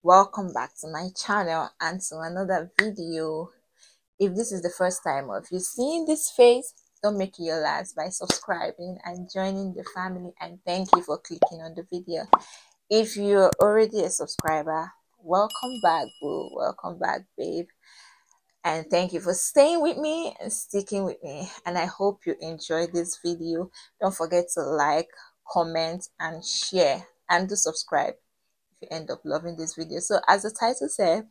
Welcome back to my channel and to another video. If this is the first time or if you've seen this face, don't make it your last by subscribing and joining the family, and thank you for clicking on the video. If you're already a subscriber, welcome back, boo. Welcome back, babe. And thank you for staying with me and sticking with me, and I hope you enjoyed this video. Don't forget to like, comment and share, and do subscribe if you end up loving this video. So as the title said,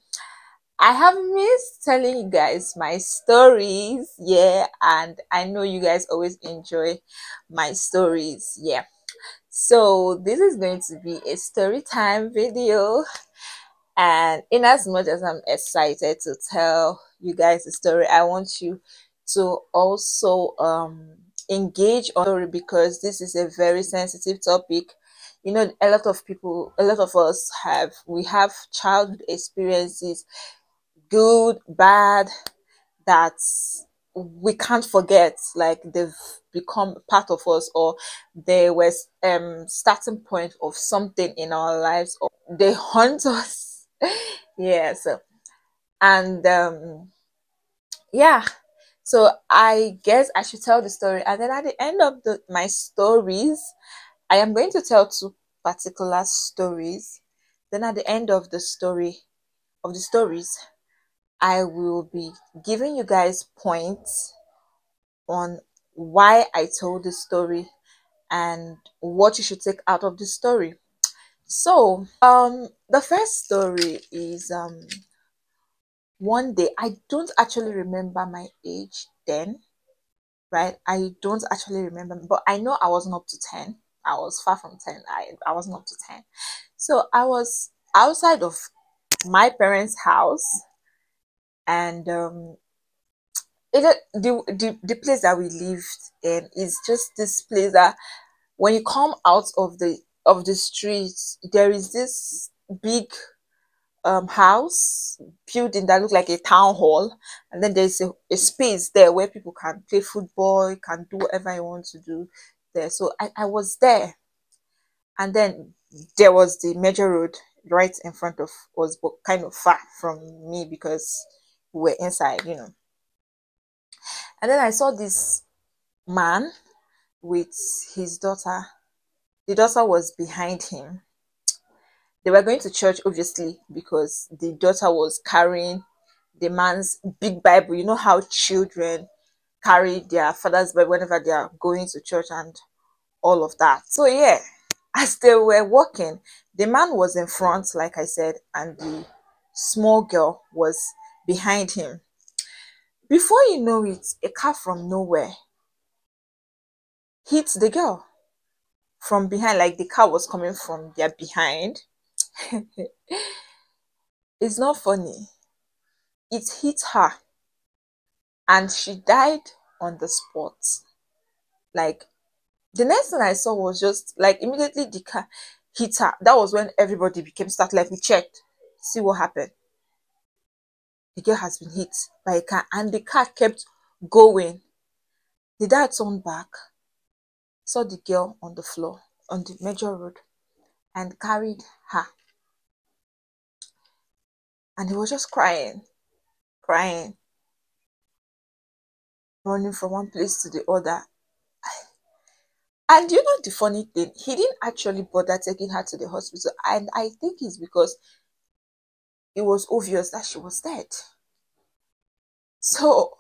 I have missed telling you guys my stories, yeah, and I know you guys always enjoy my stories, yeah. So this is going to be a story time video, and in as much as I'm excited to tell you guys the story, I want you to also engage on the story, because this is a very sensitive topic. You know, a lot of us have childhood experiences, good, bad, that we can't forget. Like, they've become part of us, or they were starting point of something in our lives, or they haunt us. Yeah, so and yeah, so I guess I should tell the story, and then at the end of my stories, I am going to tell two particular stories. Then at the end of the stories, I will be giving you guys points on why I told the story and what you should take out of the story. So, the first story is one day. I don't actually remember my age then, right? I don't actually remember, but I know I wasn't up to 10. I was far from 10. I wasn't up to 10. So I was outside of my parents' house, and the place that we lived in is just this place that when you come out of the streets, there is this big house building that look like a town hall, and then there's a space there where people can play football, can do whatever you want to do there. So I was there, and then there was the major road right in front of us, but kind of far from me because we were inside, you know. And then I saw this man with his daughter. The daughter was behind him. They were going to church, obviously, because the daughter was carrying the man's big Bible. You know how children carry their father's Bible whenever they are going to church and all of that. So, yeah, as they were walking, the man was in front, like I said, and the small girl was behind him. Before you know it, a car from nowhere hit the girl from behind, like the car was coming from their behind. It's not funny. It hit her and she died on the spot. Like, the next thing I saw was just like immediately the car hit her. That was when everybody became start, like, we checked, see what happened. The girl has been hit by a car, and the car kept going. The dad turned back, saw the girl on the floor on the major road, and carried her. And he was just crying, crying, running from one place to the other. And you know the funny thing, he didn't actually bother taking her to the hospital, and I think it's because it was obvious that she was dead. So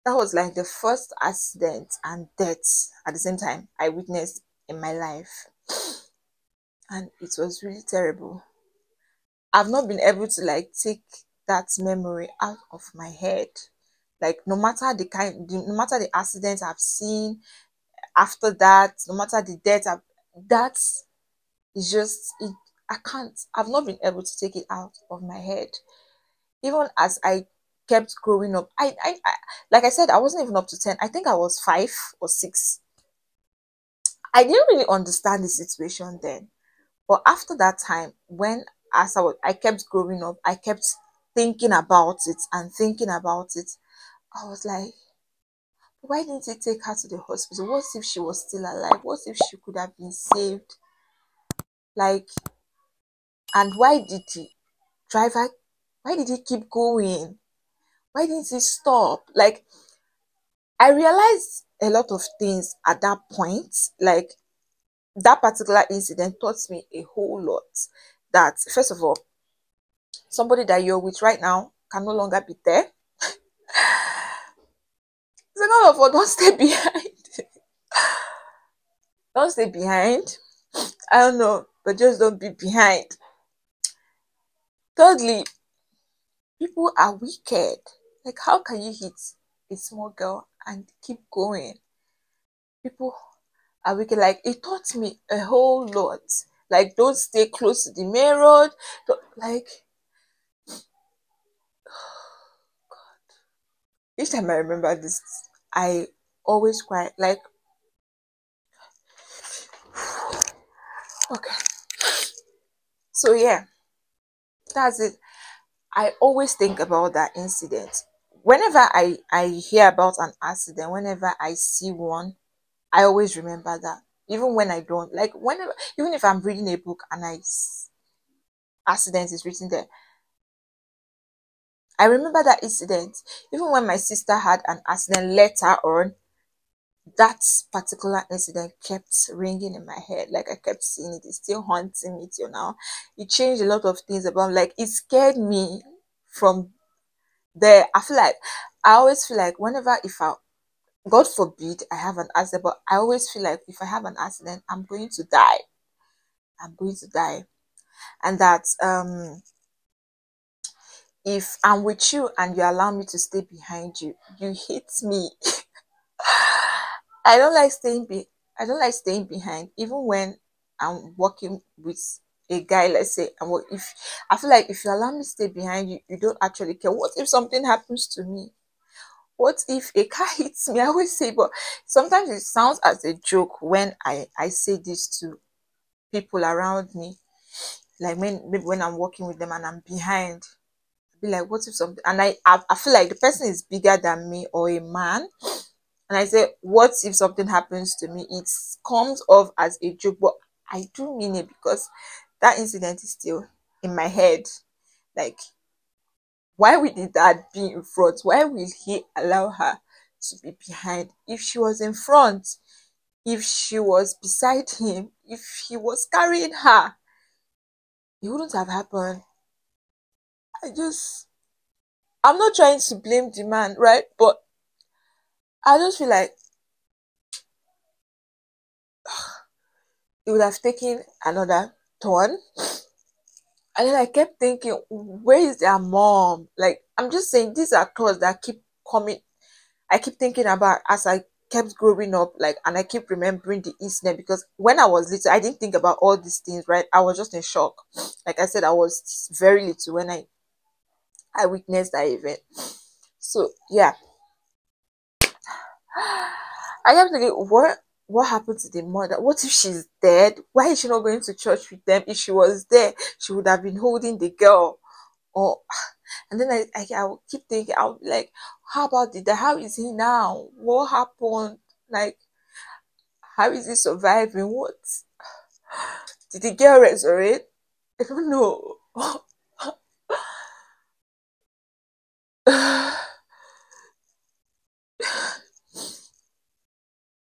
that was like the first accident and death at the same time I witnessed in my life, and it was really terrible. I've not been able to like take that memory out of my head. Like, no matter the accidents I've seen after that, no matter the death, that is just it. I can't. I've not been able to take it out of my head. Even as I kept growing up, I like I said, I wasn't even up to 10. I think I was 5 or 6. I didn't really understand the situation then. But after that time, when I kept growing up, I kept thinking about it and thinking about it. I was like, why didn't he take her to the hospital? What if she was still alive? What if she could have been saved? Like, And why did the driver, why did he keep going? Why didn't he stop? Like, I realized a lot of things at that point. Like, that particular incident taught me a whole lot. That, first of all, somebody that you're with right now can no longer be there. Second of all, don't stay behind. Don't stay behind. I don't know, but just don't be behind. Thirdly, people are wicked. Like, how can you hit a small girl and keep going? People are wicked. Like, it taught me a whole lot. Like, don't stay close to the main road. Like, each time I remember this, I always cry. Like, okay. So yeah, that's it. I always think about that incident. Whenever I hear about an accident, whenever I see one, I always remember that. Even when I don't, like, whenever, even if I'm reading a book and accident is written there, I remember that incident. Even when my sister had an accident later on, that particular incident kept ringing in my head. Like, I kept seeing it. It's still haunting me till now. It changed a lot of things about, like, it scared me from there. I always feel like whenever, if I, God forbid, I have an accident, but I always feel like if I have an accident, I'm going to die. I'm going to die. And that if I'm with you and you allow me to stay behind you, you hit me. I don't like I don't like staying behind, even when I'm working with a guy. Let's say, and if I feel like if you allow me to stay behind you, you don't actually care. What if something happens to me? What if a car hits me? I always say, but sometimes it sounds as a joke when I say this to people around me. Like, maybe when I'm working with them and I'm behind, be like, what if something, and I feel like the person is bigger than me or a man, and I say, what if something happens to me? It comes off as a joke, but I do mean it, because that incident is still in my head. Like, why would the dad be in front? Why will he allow her to be behind? If she was in front, if she was beside him, if he was carrying her, it wouldn't have happened. I'm not trying to blame the man, right? But I just feel like it would have taken another turn. And then I kept thinking, where is their mom? Like, I'm just saying, these are thoughts that keep coming. I keep thinking about as I kept growing up, like, and I keep remembering the incident, because when I was little, I didn't think about all these things, right? I was just in shock. Like I said, I was very little when I witnessed that event. So yeah, I kept thinking, what happened to the mother? What if she's dead? Why is she not going to church with them? If she was there, she would have been holding the girl. Or, and then I would keep thinking, I would be like, how about the, how is he now? What happened? Like, how is he surviving? What? Did the girl resurrect? I don't know.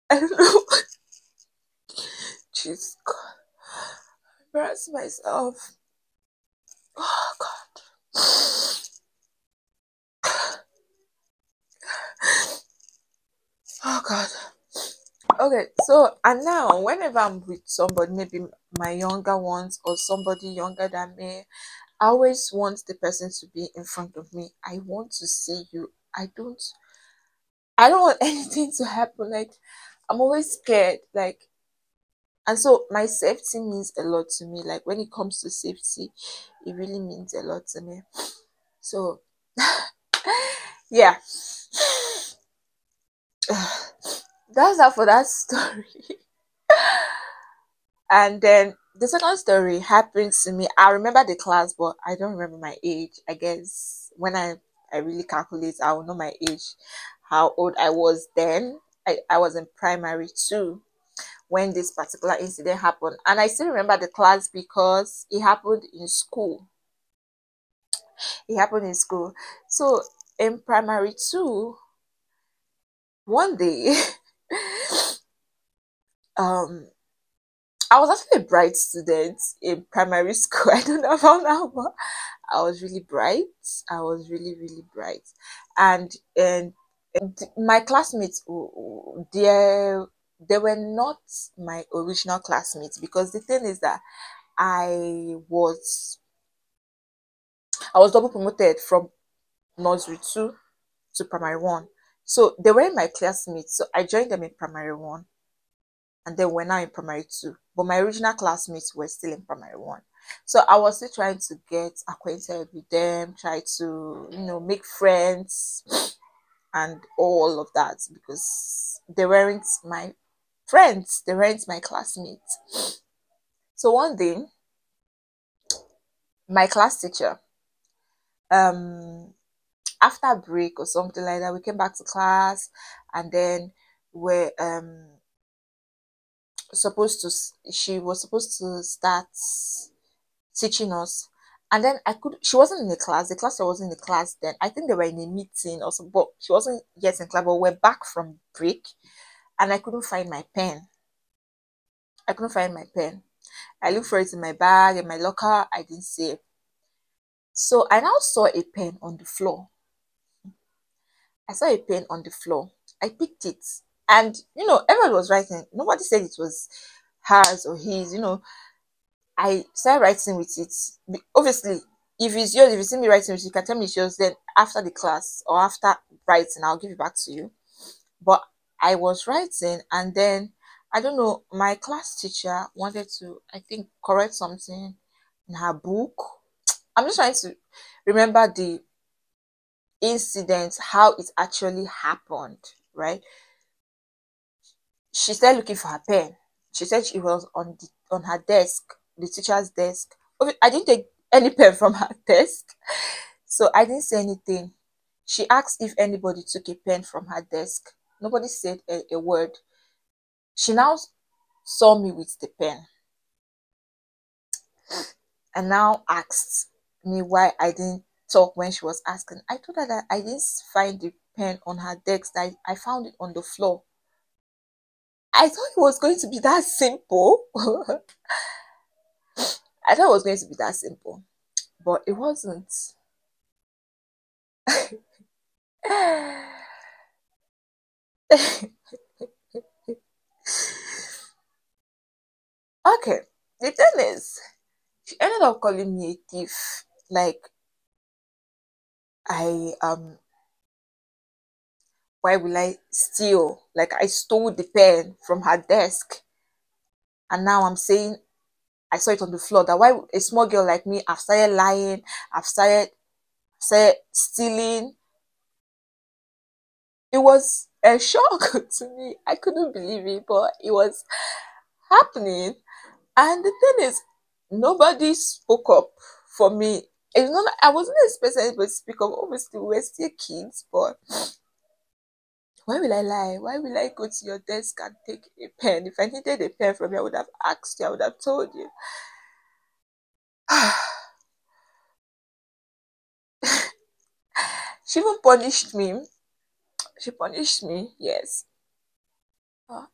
I don't know. Jeez, God. Embarrass myself. Oh, God. Oh, God. Okay, so, and now whenever I'm with somebody, maybe my younger ones or somebody younger than me, I always want the person to be in front of me. I want to see you. I don't want anything to happen. Like, I'm always scared. Like, and so my safety means a lot to me. Like, when it comes to safety, it really means a lot to me. So yeah. That's that for that story. And then the second story happened to me. I remember the class, but I don't remember my age. I guess when I really calculate, I will know my age, how old I was then. I was in primary 2 when this particular incident happened. And I still remember the class because it happened in school. It happened in school. So in primary two, one day, um, I was actually a bright student in primary school. I don't know about now, but I was really bright. I was really, really bright. And my classmates, they were not my original classmates, because the thing is that I was I was double promoted from nursery two to primary one. So they were my classmates. So I joined them in primary one, and then we're now in primary two. But my original classmates were still in primary one. So I was still trying to get acquainted with them, try to, make friends and all of that, because they weren't my friends, they weren't my classmates. So one day, my class teacher, um, after break or something like that, we came back to class, and then we're she was supposed to start teaching us. And then she wasn't in the class. The class wasn't in the class then. I think they were in a meeting or something, but she wasn't yet in class. But we're back from break, and I couldn't find my pen. I couldn't find my pen. I looked for it in my bag, in my locker. I didn't see it. So I now saw a pen on the floor. I saw a pen on the floor. I picked it. And, everyone was writing. Nobody said it was hers or his, I started writing with it. Obviously, if it's yours, if you see me writing with it, you can tell me it's yours. Then after the class or after writing, I'll give it back to you. But I was writing, and then I don't know, my class teacher wanted to, I think, correct something in her book. I'm just trying to remember the incident, how it actually happened, right? She started looking for her pen. She said she was on her desk, the teacher's desk. I didn't take any pen from her desk, so I didn't say anything. She asked if anybody took a pen from her desk. Nobody said a word. She now saw me with the pen and now asked me why I didn't talk when she was asking. I told her that I didn't find the pen on her desk, that I found it on the floor. I thought it was going to be that simple. I thought it was going to be that simple, but it wasn't. Okay, the thing is, she ended up calling me a thief. Like, I why will I steal? Like, I stole the pen from her desk, and now I'm saying I saw it on the floor. That why a small girl like me, I've started lying, I've started stealing. It was a shock to me. I couldn't believe it, but it was happening. And the thing is, nobody spoke up for me. It's not, I wasn't expecting anybody to speak up. Obviously, we were still kids, but why will I lie? Why will I go to your desk and take a pen? If I needed a pen from you, I would have asked you, I would have told you. She even punished me. She punished me, yes. Uh,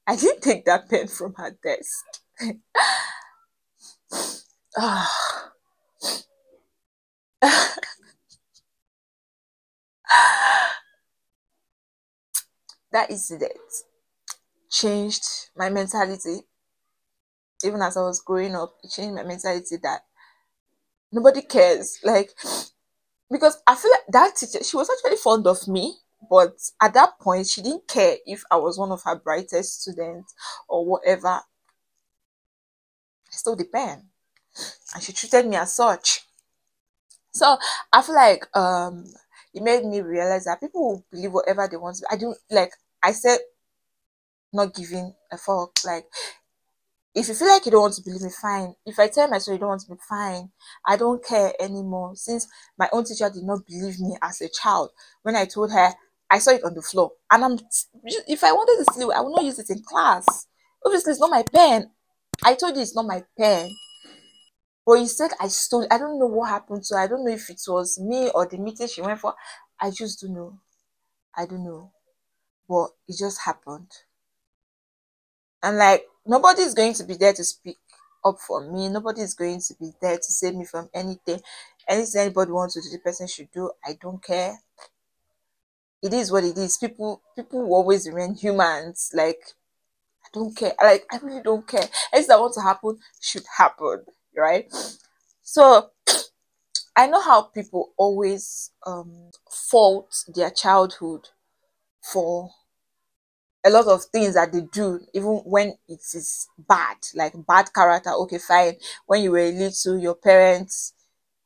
I didn't take that pen from her desk. Ah. That incident changed my mentality. Even as I was growing up, it changed my mentality that nobody cares. Like, because I feel like that teacher, she was actually fond of me, but at that point, she didn't care if I was one of her brightest students or whatever. I stole the pen, and she treated me as such. So I feel like it made me realize that people will believe whatever they want. I do, like I said, not giving a fuck. Like, if you feel like you don't want to believe me, fine. If I tell my story you don't want to be, fine. I don't care anymore. Since my own teacher did not believe me as a child when I told her I saw it on the floor, and if I wanted to steal it, I would not use it in class. Obviously, it's not my pen. I told you it's not my pen. But you said I stole it. I don't know what happened to her. I don't know if it was me or the meeting she went for. I just don't know. I don't know. But it just happened. And like, nobody's going to be there to speak up for me. Nobody's going to be there to save me from anything. Anything anybody wants to do, the person should do. I don't care. It is what it is. People will always remain humans. Like, I don't care. Like, I really don't care. Anything that wants to happen should happen. Right? So I know how people always fault their childhood for a lot of things that they do, even when it is bad, like bad character. Okay, fine. When you were little, your parents,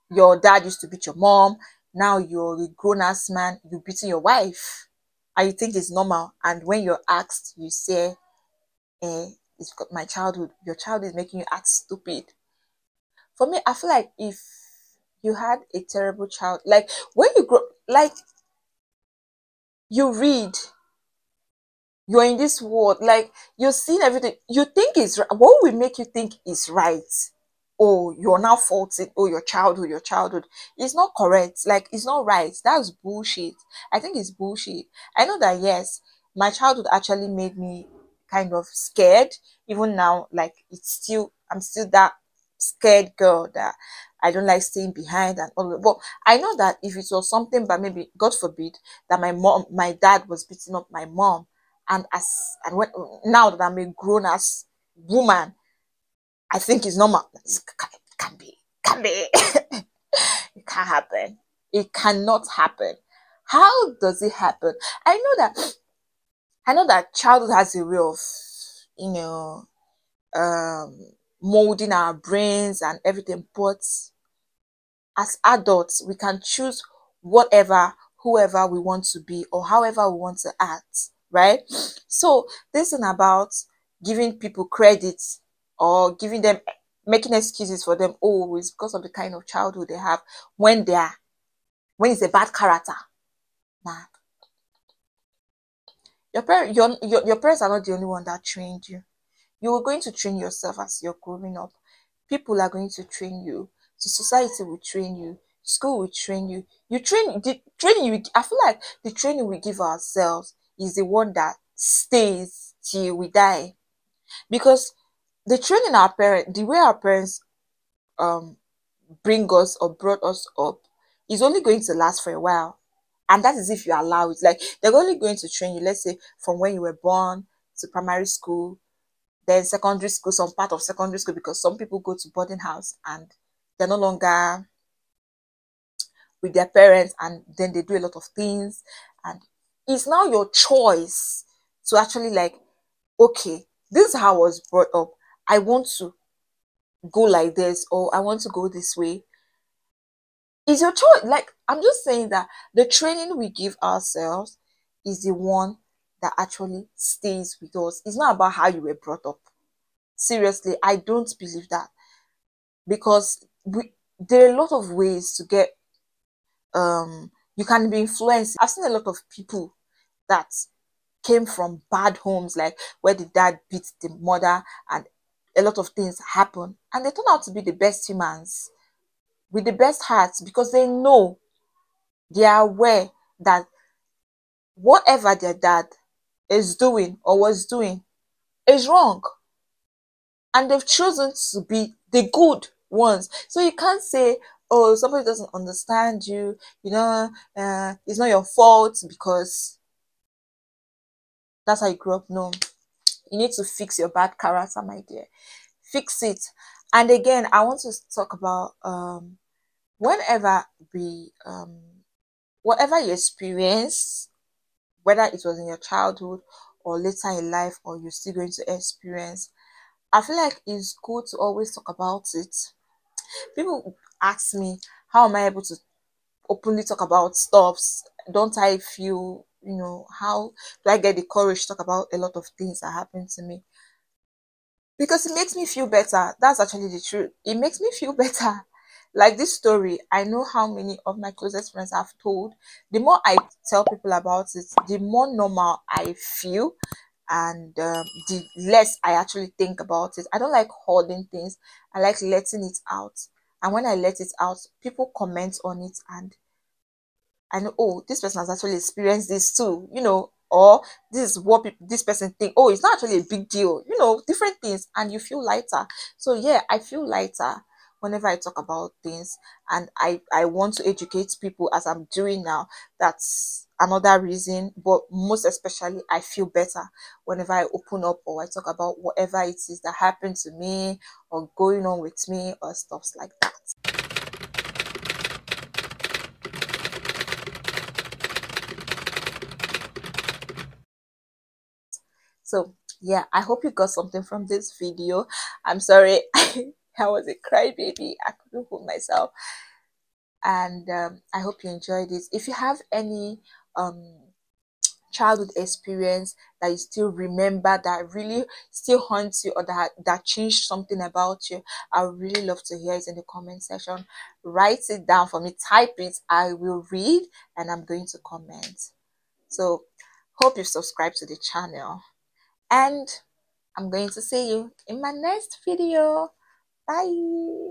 your dad used to beat your mom. Now you're a grown ass man, you're beating your wife, and you think it's normal. And when you're asked, you say, it's got my childhood. Your child is making you act stupid. For me, I feel like if you had a terrible child, like when you grow, like you read, you're in this world, like you're seeing everything, you think is right. What will make you think is right? Oh, you're now faulting, oh, your childhood is not correct, like it's not right. That's bullshit. I think it's bullshit. I know that, yes, my childhood actually made me kind of scared. Even now, like, I'm still that scared girl that I don't like staying behind and all of. But I know that if it was something, but maybe God forbid, that my dad was beating up my mom, and when, now that I'm a grown ass woman, I think it's normal. Can be, can be. It can't happen. It cannot happen. How does it happen? I know that childhood has a way of, you know, um, molding our brains and everything, but as adults, we can choose whatever, whoever we want to be or however we want to act, right? So this is about giving people credit or giving them, making excuses for them. Oh, it's because of the kind of childhood they have, when when it's a bad character. Nah, your parents are not the only one that trained you. You are going to train yourself as you're growing up. People are going to train you. So society will train you. School will train you. The training I feel like the training we give ourselves is the one that stays till we die. Because the training the way our parents um bring us or brought us up is only going to last for a while. And that is if you allow it. Like, they're only going to train you, let's say, from when you were born to primary school, then secondary school, some part of secondary school, because some people go to boarding house and they're no longer with their parents, and then they do a lot of things, and it's now your choice to actually, like, okay, this is how I was brought up. I want to go like this, or I want to go this way. It's your choice. Like, I'm just saying that the training we give ourselves is the one that actually stays with us. It's not about how you were brought up. Seriously, I don't believe that, because there are a lot of ways to get you can be influenced. I've seen a lot of people that came from bad homes, like where the dad beat the mother and a lot of things happen, and they turn out to be the best humans with the best hearts, because they are aware that whatever their dad is doing or was doing is wrong, and they've chosen to be the good ones. So you can't say, oh, somebody doesn't understand you, it's not your fault because that's how you grew up. No, you need to fix your bad character, my dear. Fix it. And again, I want to talk about whenever we whatever you experience, whether it was in your childhood or later in life, or you're still going to experience, I feel like it's good to always talk about it. People ask me, how am I able to openly talk about stuffs? Don't I feel, how do I get the courage to talk about a lot of things that happened to me? Because it makes me feel better. That's actually the truth. It makes me feel better. Like this story, I know how many of my closest friends have told. The more I tell people about it, the more normal I feel. and the less I actually think about it. I don't like holding things. I like letting it out. And when I let it out, people comment on it, and oh, this person has actually experienced this too, or this is what this person think. Oh, it's not actually a big deal, different things, and you feel lighter. So yeah, I feel lighter whenever I talk about things, and I want to educate people as I'm doing now. That's another reason, but most especially, I feel better whenever I open up or I talk about whatever it is that happened to me or going on with me or stuff like that. So yeah, I hope you got something from this video. I'm sorry, I was a crybaby. I couldn't hold myself, and I hope you enjoyed it. If you have any um childhood experience that you still remember, that really still haunts you, or that changed something about you, I would really love to hear it in the comment section. Write it down for me, type it, I will read, and I'm going to comment. So hope you've subscribed to the channel, and I'm going to see you in my next video. Bye.